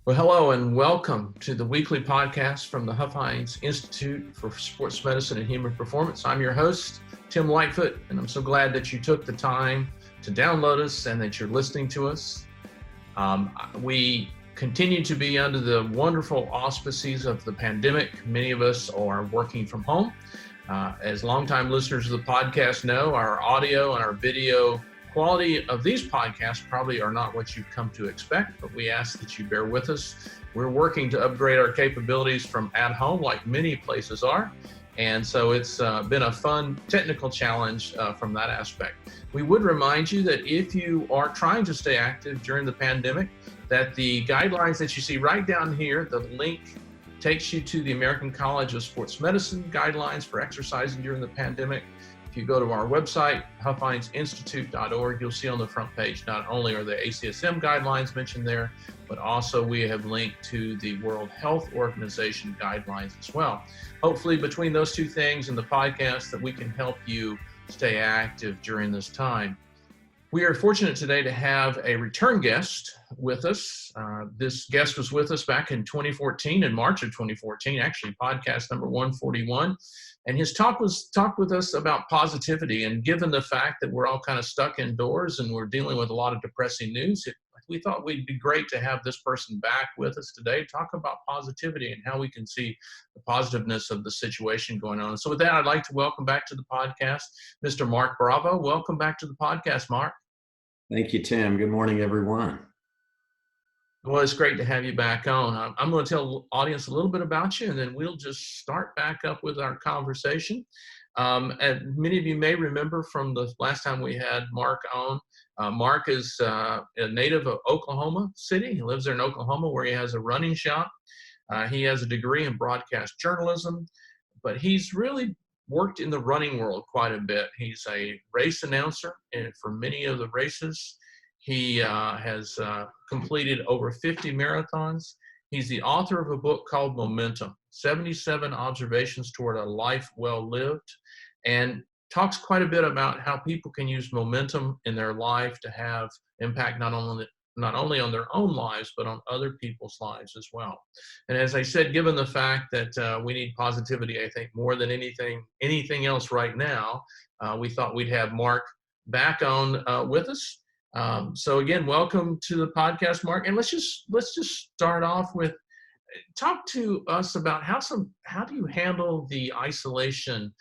Well, hello and welcome to the weekly podcast from the Huff-Hines Institute for Sports Medicine and Human Performance. I'm your host, Tim Lightfoot, and I'm so glad that you took the time to download us and that you're listening to us. We continue to be under the wonderful auspices of the pandemic. Many of us are working from home. As longtime listeners of the podcast know, our audio and our video quality of these podcasts probably are not what you've come to expect, but we ask that you bear with us. We're working to upgrade our capabilities from at home, like many places are. And so it's been a fun technical challenge from that aspect. We would remind you that if you are trying to stay active during the pandemic, that the guidelines that you see right down here, the link takes you to the American College of Sports Medicine guidelines for exercising during the pandemic. If you go to our website, huffhinesinstitute.org, you'll see on the front page, not only are the ACSM guidelines mentioned there, but also we have linked to the World Health Organization guidelines as well. Hopefully between those two things and the podcast that we can help you stay active during this time. We are fortunate today to have a return guest with us. This guest was with us back in 2014, in March of 2014, actually podcast number 141. And his talk with us about positivity. And given the fact that we're all kind of stuck indoors and we're dealing with a lot of depressing news, we thought we'd be great to have this person back with us today, talk about positivity and how we can see the positiveness of the situation going on. So with that, I'd like to welcome back to the podcast, Mr. Mark Bravo. Welcome back to the podcast, Mark. Thank you, Tim. Good morning, everyone. Well, it's great to have you back on. I'm going to tell the audience a little bit about you, and then we'll just start back up with our conversation. And many of you may remember from the last time we had Mark on. Mark is a native of Oklahoma City. He lives there in Oklahoma, where he has a running shop. He has a degree in broadcast journalism, but he's really worked in the running world quite a bit. He's a race announcer, and for many of the races, he has completed over 50 marathons. He's the author of a book called Momentum, 77 Observations Toward a Life Well Lived, and talks quite a bit about how people can use momentum in their life to have impact not only on their own lives, but on other people's lives as well. And as I said, given the fact that we need positivity, I think more than anything else right now, we thought we'd have Mark back on with us. So again, welcome to the podcast, Mark. And let's just start off with, talk to us about how do you handle the isolation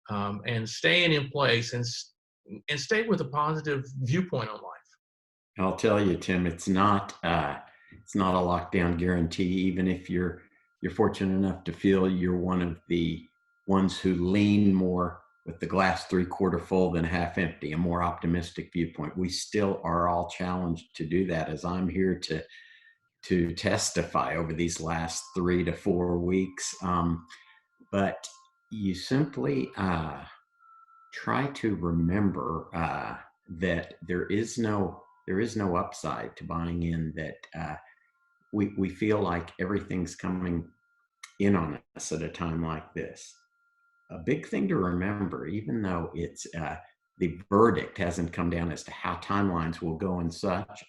and staying in place and stay with a positive viewpoint on life. I'll tell you, Tim, it's not a lockdown guarantee. Even if you're fortunate enough to feel you're one of the ones who lean more with the glass 3/4 full than half empty, a more optimistic viewpoint, we still are all challenged to do that, as I'm here to testify over these last 3 to 4 weeks. But you simply try to remember that there is no upside to buying in that we feel like everything's coming in on us at a time like this. A big thing to remember, even though it's the verdict hasn't come down as to how timelines will go and such,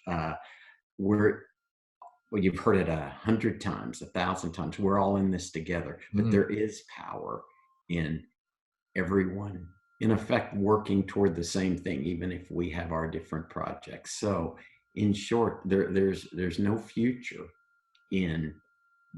you've heard it 100 times, 1,000 times, we're all in this together, but there is power in everyone, in effect, working toward the same thing, even if we have our different projects. So in short, there's no future in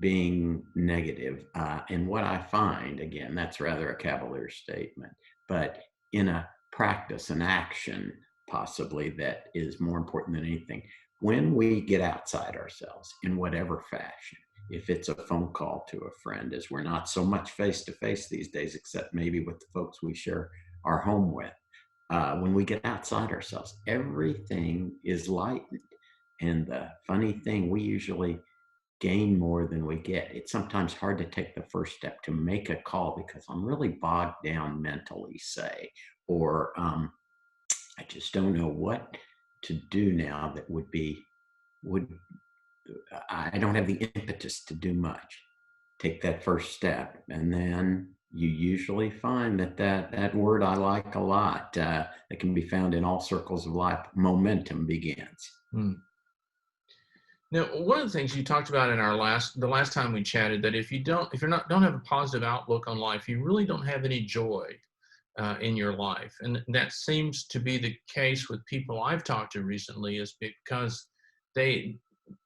being negative. And what I find, again, that's rather a cavalier statement, but in a practice, an action possibly that is more important than anything, when we get outside ourselves in whatever fashion, if it's a phone call to a friend, as we're not so much face-to-face these days, except maybe with the folks we share our home with, when we get outside ourselves, everything is lightened. And the funny thing, we usually gain more than we get. It's sometimes hard to take the first step to make a call because I'm really bogged down mentally, say, or I just don't know what to do now that I don't have the impetus to do much. Take that first step, and then you usually find that word I like a lot, that can be found in all circles of life, momentum begins. Now, one of the things you talked about in the last time we chatted, that if don't have a positive outlook on life, you really don't have any joy in your life. And that seems to be the case with people I've talked to recently, is because they,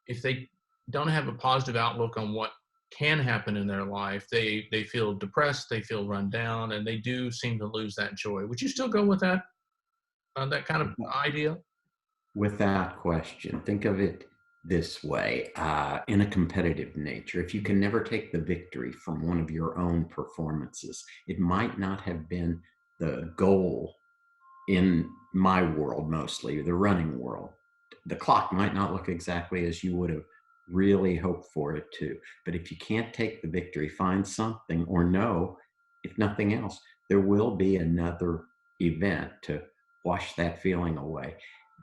if they don't have a positive outlook on what can happen in their life, they feel depressed, they feel run down, and they do seem to lose that joy. Would you still go with that kind of idea? Without question. Think of it this way, in a competitive nature, if you can never take the victory from one of your own performances, it might not have been the goal in my world, mostly the running world. The clock might not look exactly as you would have really hoped for it to. But if you can't take the victory, find something, or know, if nothing else, there will be another event to wash that feeling away.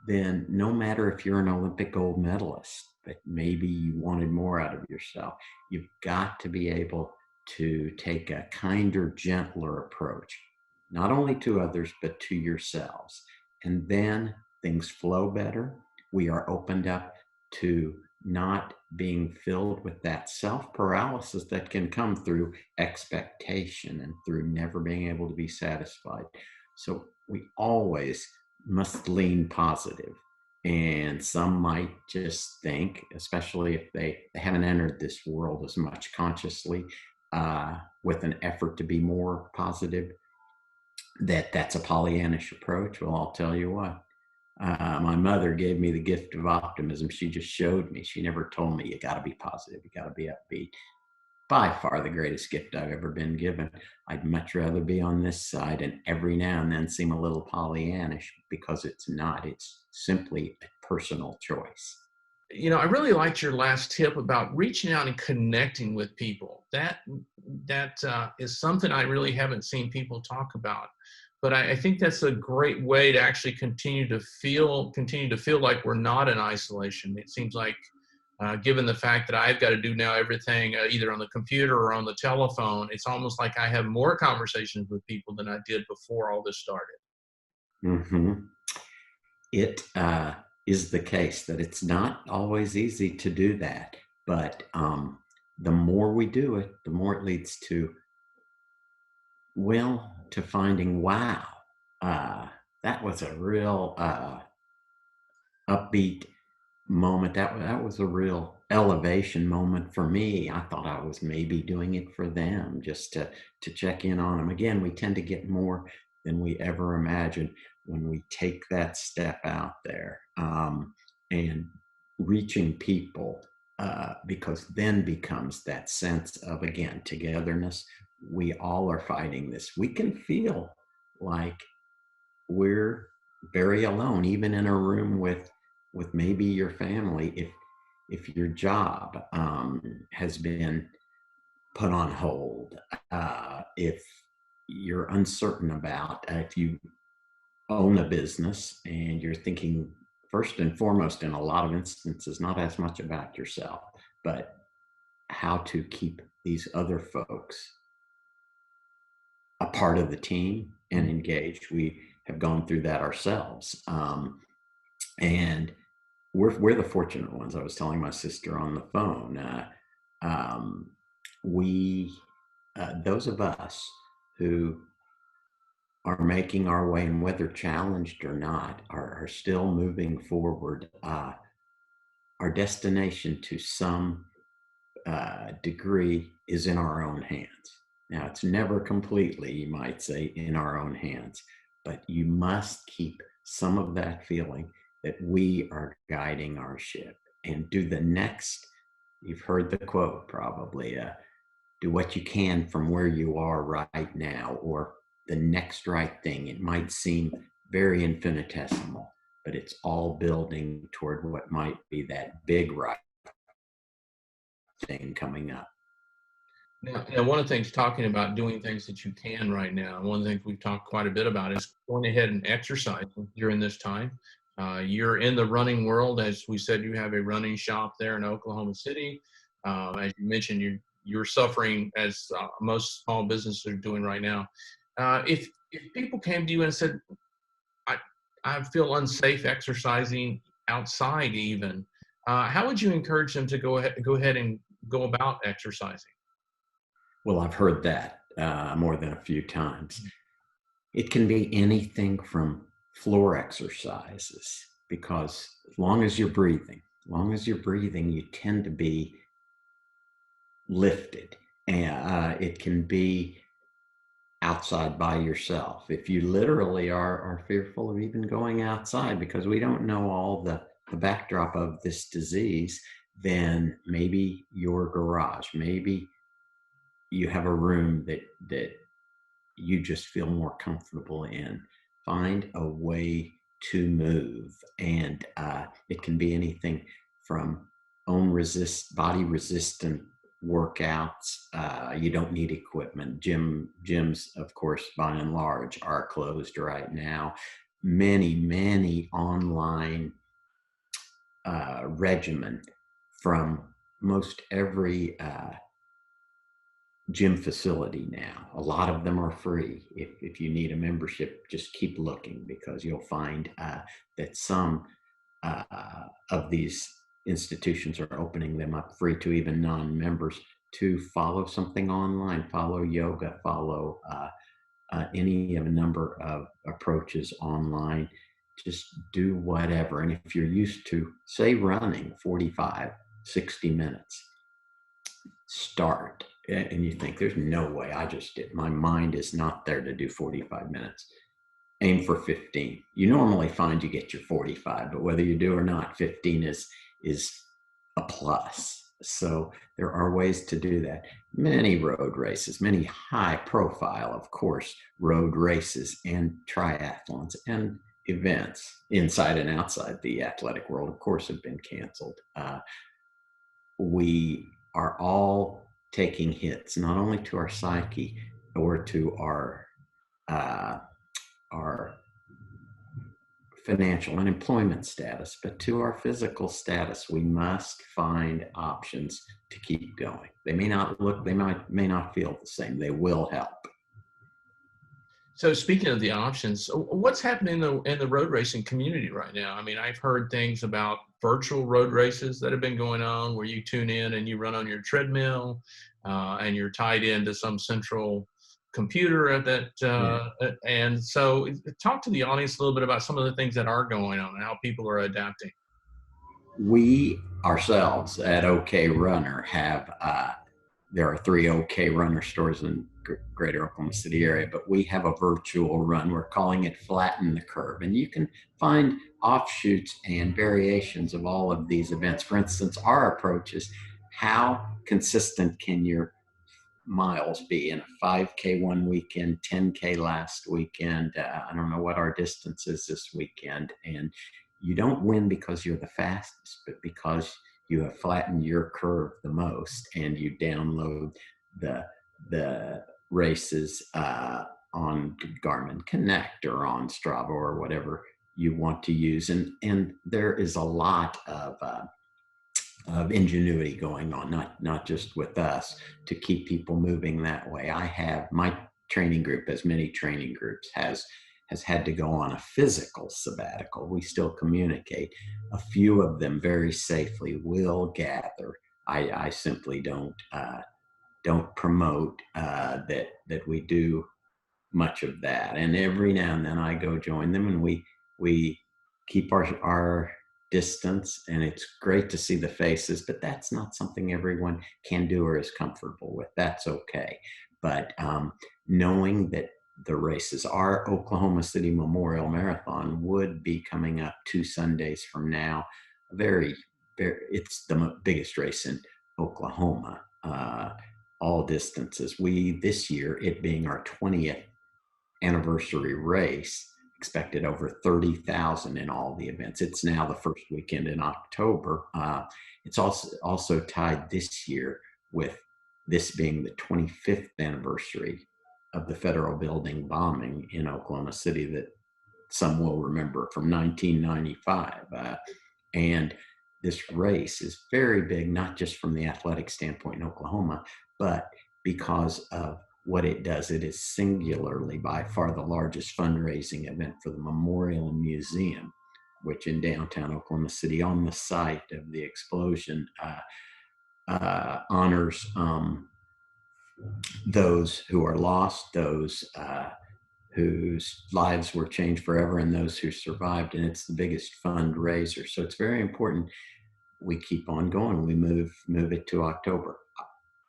Then no matter if you're an Olympic gold medalist, but maybe you wanted more out of yourself, you've got to be able to take a kinder, gentler approach, not only to others, but to yourselves. And then things flow better. We are opened up to not being filled with that self paralysis that can come through expectation and through never being able to be satisfied. So we always must lean positive. And some might just think, especially if they haven't entered this world as much consciously, with an effort to be more positive, that's a Pollyannish approach. Well, I'll tell you what, my mother gave me the gift of optimism. She just showed me. She never told me, you got to be positive, you got to be upbeat. By far the greatest gift I've ever been given. I'd much rather be on this side and every now and then seem a little Pollyannish, because it's not. It's simply a personal choice. I really liked your last tip about reaching out and connecting with people. That is something I really haven't seen people talk about. But I think that's a great way to actually continue to feel like we're not in isolation. It seems like, given the fact that I've got to do now everything either on the computer or on the telephone, it's almost like I have more conversations with people than I did before all this started. Mm-hmm. It is the case that it's not always easy to do that, but the more we do it, the more it leads to, well, to finding, wow, that was a real upbeat moment. That was a real elevation moment for me. I thought I was maybe doing it for them, just to check in on them. Again, we tend to get more than we ever imagined when we take that step out there, and reaching people, because then becomes that sense of, again, togetherness. We all are fighting this. We can feel like we're very alone, even in a room with maybe your family. If your job has been put on hold, if you're uncertain about, if you own a business and you're thinking first and foremost, in a lot of instances, not as much about yourself, but how to keep these other folks a part of the team and engaged. We have gone through that ourselves. And we're the fortunate ones. I was telling my sister on the phone, we, those of us who are making our way, and whether challenged or not, are still moving forward. Our destination to some degree is in our own hands. Now, it's never completely, you might say, in our own hands, but you must keep some of that feeling that we are guiding our ship, and do the next, you've heard the quote probably, do what you can from where you are right now, or the next right thing. It might seem very infinitesimal, but it's all building toward what might be that big right thing coming up. Now, one of the things, talking about doing things that you can right now, one of the things we've talked quite a bit about is going ahead and exercising during this time. You're in the running world. As we said, you have a running shop there in Oklahoma City. As you mentioned, you're suffering, as most small businesses are doing right now. If people came to you and said, I feel unsafe exercising outside even, how would you encourage them to go ahead and go about exercising? Well, I've heard that more than a few times. It can be anything from floor exercises, because as long as you're breathing, you tend to be lifted. And it can be outside by yourself. If you literally are fearful of even going outside because we don't know all the backdrop of this disease, then maybe your garage, maybe you have a room that you just feel more comfortable in. Find a way to move, and it can be anything from body resistant workouts. You don't need equipment. Gyms, of course, by and large, are closed right now. Many online regimen from most every gym facility now. A lot of them are free. If you need a membership, just keep looking, because you'll find that some of these institutions are opening them up free to even non-members to follow something online, follow yoga, follow any of a number of approaches online. Just do whatever. And if you're used to, say, running 45, 60 minutes, start. And you think, there's no way, I just did. My mind is not there to do 45 minutes. Aim for 15. You normally find you get your 45, but whether you do or not, 15 is a plus. So there are ways to do that. Many road races, many high profile, of course, road races and triathlons and events inside and outside the athletic world, of course, have been canceled. We are all taking hits, not only to our psyche or to our financial and employment status, but to our physical status. We must find options to keep going. They may not feel the same. They will help. So speaking of the options, what's happening in the road racing community right now? I mean, I've heard things about virtual road races that have been going on, where you tune in and you run on your treadmill, and you're tied into some central computer at that. And so talk to the audience a little bit about some of the things that are going on and how people are adapting. We ourselves at OK Runner have, there are 3 OK Runner stores in greater Oklahoma City area, but we have a virtual run. We're calling it Flatten the Curve. And you can find offshoots and variations of all of these events. For instance, our approach is, how consistent can your miles be in a 5K one weekend, 10K last weekend? I don't know what our distance is this weekend. And you don't win because you're the fastest, but because you have flattened your curve the most, and you download the races on Garmin Connect or on Strava or whatever you want to use. And there is a lot of ingenuity going on, not just with us, to keep people moving that way. I have my training group, as many training groups, has had to go on a physical sabbatical. We still communicate. A few of them very safely will gather. I simply don't promote that we do much of that. And every now and then I go join them, and we keep our distance, and it's great to see the faces, but that's not something everyone can do or is comfortable with. That's okay. But knowing that the races, our Oklahoma City Memorial Marathon would be coming up 2 Sundays from now. It's the biggest race in Oklahoma, all distances. This year, it being our 20th anniversary race, expected over 30,000 in all the events. It's now the first weekend in October. It's also tied this year with this being the 25th anniversary of the federal building bombing in Oklahoma City that some will remember from 1995. And this race is very big, not just from the athletic standpoint in Oklahoma, but because of what it does. It is singularly by far the largest fundraising event for the memorial and museum which in downtown Oklahoma City, on the site of the explosion, honors those who are lost, those whose lives were changed forever, and those who survived. And it's the biggest fundraiser. So it's very important we keep on going. We move it to October.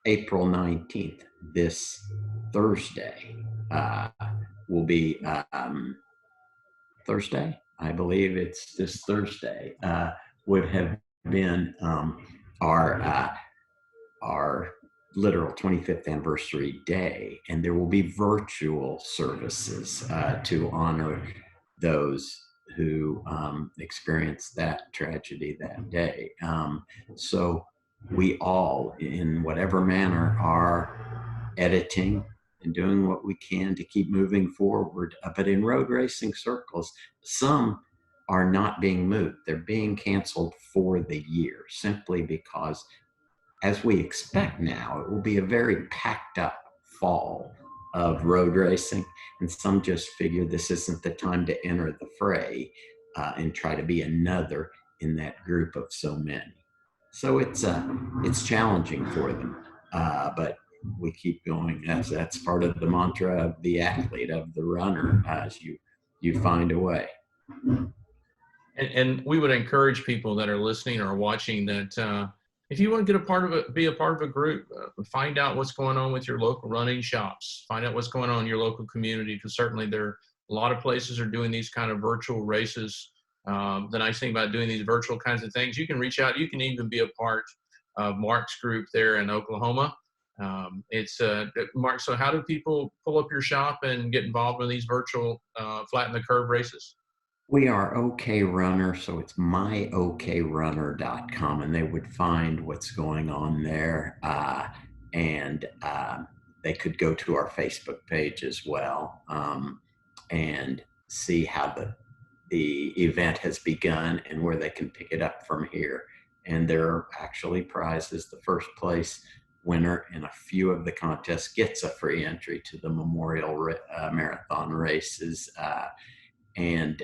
April 19th, this Thursday, will be Thursday. I believe it's this Thursday, would have been our literal 25th anniversary day, and there will be virtual services to honor those who experienced that tragedy that day. So we all, in whatever manner, are editing and doing what we can to keep moving forward. But in road racing circles, some are not being moved. They're being canceled for the year simply because, as we expect now, it will be a very packed up fall of road racing. And some just figure this isn't the time to enter the fray and try to be another in that group of so many. So it's challenging for them, but we keep going. That's part of the mantra of the athlete, of the runner, as you find a way. And we would encourage people that are listening or watching that if you want to be a part of a group, find out what's going on with your local running shops. Find out what's going on in your local community, because certainly there are a lot of places are doing these kind of virtual races. The nice thing about doing these virtual kinds of things, you can reach out. You can even be a part of Mark's group there in Oklahoma. Mark, so how do people pull up your shop and get involved in these virtual flatten the curve races? We are OK Runner, so it's myokrunner.com, and they would find what's going on there. And they could go to our Facebook page as well and see how the event has begun and where they can pick it up from here. And there are actually prizes. The first place winner in a few of the contests gets a free entry to the Memorial Marathon races. And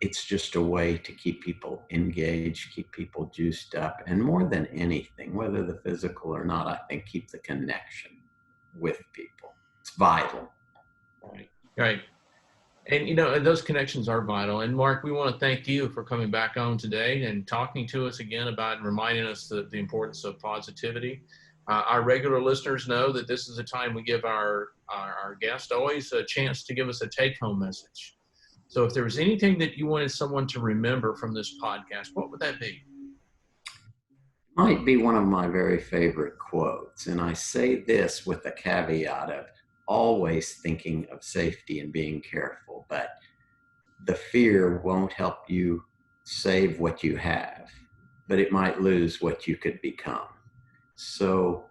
it's just a way to keep people engaged, keep people juiced up, and more than anything, whether the physical or not, I think keep the connection with people. It's vital. Right. And, those connections are vital. And Mark, we want to thank you for coming back on today and talking to us again about and reminding us the importance of positivity. Our regular listeners know that this is a time we give our guest always a chance to give us a take-home message. So if there was anything that you wanted someone to remember from this podcast, what would that be? Might be one of my very favorite quotes. And I say this with the caveat of always thinking of safety and being careful, but the fear won't help you save what you have, but it might lose what you could become. So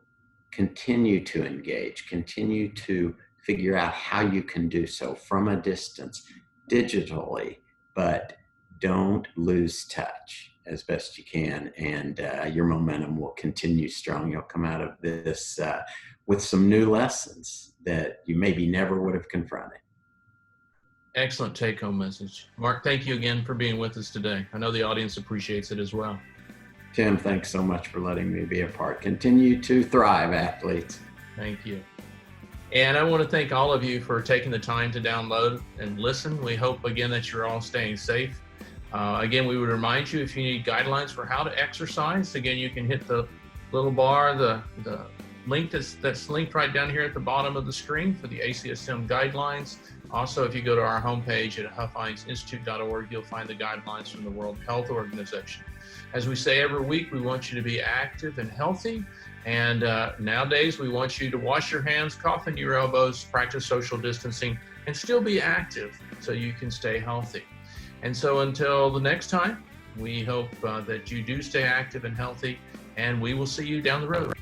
continue to engage, continue to figure out how you can do so from a distance, digitally, but don't lose touch as best you can, and your momentum will continue strong. You'll come out of this with some new lessons that you maybe never would have confronted. Excellent take-home message. Mark, thank you again for being with us today. I know the audience appreciates it as well. Tim, thanks so much for letting me be a part. Continue to thrive, athletes. Thank you. And I want to thank all of you for taking the time to download and listen. We hope, again, that you're all staying safe. Again, we would remind you, if you need guidelines for how to exercise, again, you can hit the little bar, the link that's linked right down here at the bottom of the screen for the ACSM guidelines. Also, if you go to our homepage at huffheinzinstitute.org, you'll find the guidelines from the World Health Organization. As we say every week, we want you to be active and healthy. And nowadays, we want you to wash your hands, cough into your elbows, practice social distancing, and still be active so you can stay healthy. And so until the next time, we hope that you do stay active and healthy, and we will see you down the road.